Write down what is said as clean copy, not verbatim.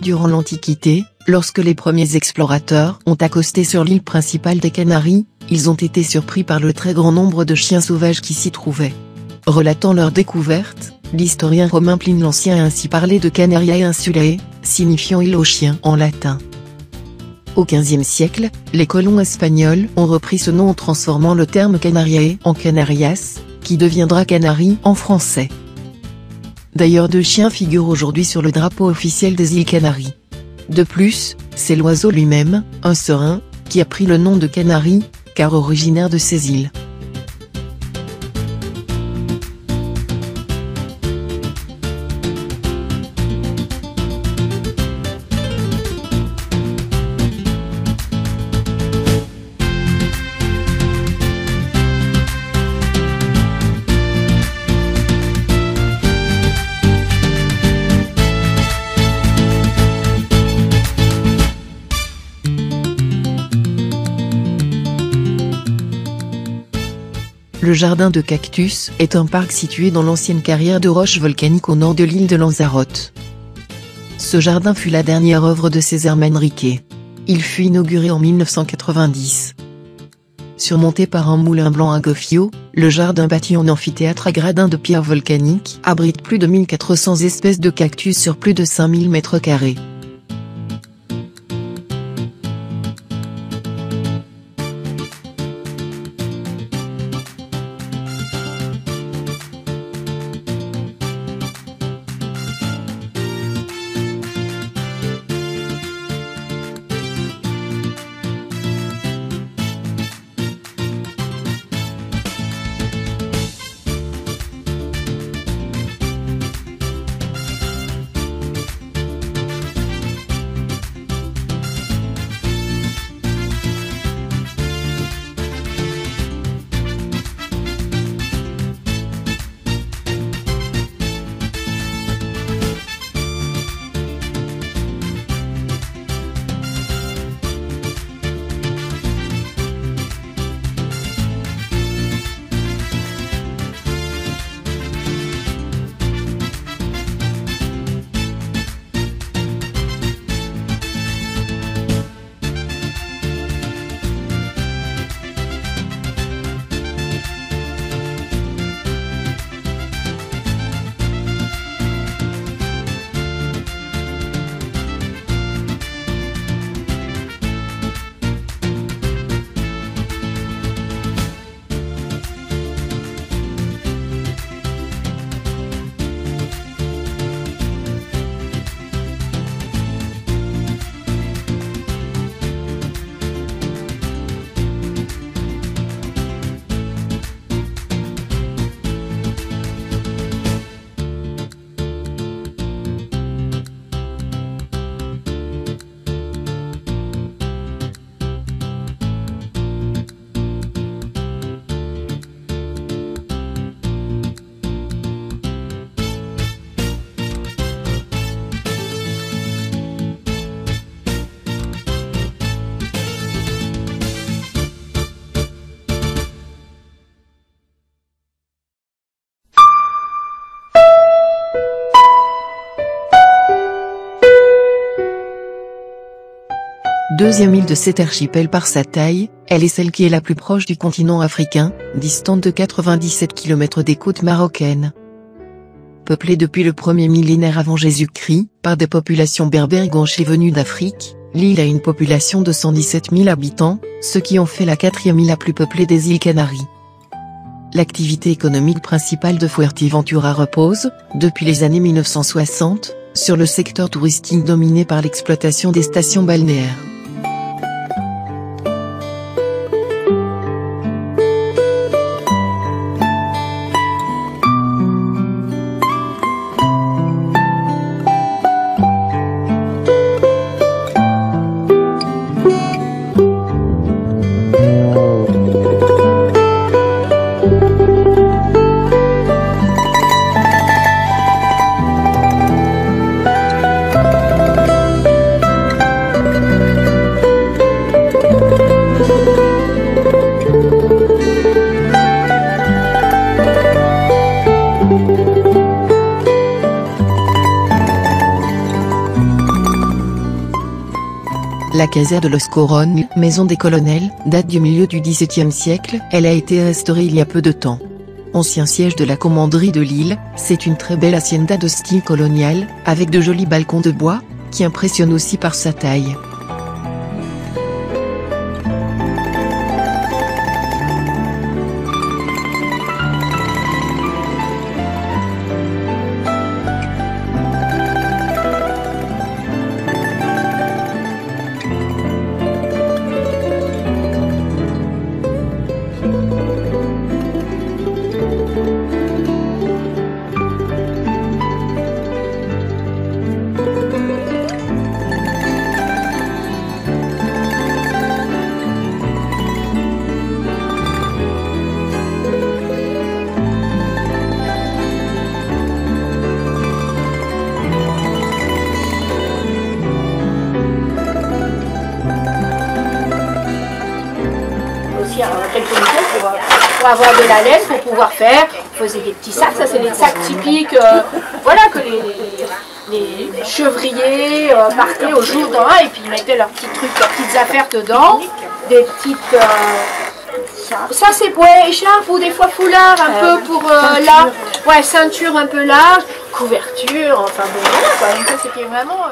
durant l'Antiquité, lorsque les premiers explorateurs ont accosté sur l'île principale des Canaries, ils ont été surpris par le très grand nombre de chiens sauvages qui s'y trouvaient. Relatant leur découverte, l'historien romain Pline l'Ancien a ainsi parlé de Canariae Insulae, signifiant île aux chiens en latin. Au XVe siècle, les colons espagnols ont repris ce nom en transformant le terme Canariae en Canarias, qui deviendra Canaries en français. D'ailleurs, 2 chiens figurent aujourd'hui sur le drapeau officiel des îles Canaries. De plus, c'est l'oiseau lui-même, un serin, qui a pris le nom de Canaries, car originaire de ces îles. Le jardin de Cactus est un parc situé dans l'ancienne carrière de roches volcaniques au nord de l'île de Lanzarote. Ce jardin fut la dernière œuvre de César Manrique. Il fut inauguré en 1990. Surmonté par un moulin blanc à Goffio, le jardin bâti en amphithéâtre à gradins de pierre volcanique abrite plus de 1400 espèces de cactus sur plus de 5000 m². Deuxième île de cet archipel par sa taille, elle est celle qui est la plus proche du continent africain, distante de 97 km des côtes marocaines. Peuplée depuis le premier millénaire avant Jésus-Christ, par des populations berbères gauchées venues d'Afrique, l'île a une population de 117 000 habitants, ce qui en fait la 4e île la plus peuplée des îles Canaries. L'activité économique principale de Fuerteventura repose, depuis les années 1960, sur le secteur touristique dominé par l'exploitation des stations balnéaires. La caserne de Los Corones, maison des colonels, date du milieu du XVIIe siècle. Elle a été restaurée il y a peu de temps. Ancien siège de la commanderie de Lille, c'est une très belle hacienda de style colonial, avec de jolis balcons de bois, qui impressionnent aussi par sa taille. Quelques méthodes pour avoir de la laine, pour pouvoir faire. On faisait des petits sacs, ça c'est les sacs typiques, voilà, que les chevriers partaient au jour d'un et puis ils mettaient leurs petits trucs, leurs petites affaires dedans, des petites... ça c'est écharpe ou des fois foulard un peu pour là, ouais, ceinture un peu large, couverture, enfin bon voilà quoi, donc ça c'était vraiment...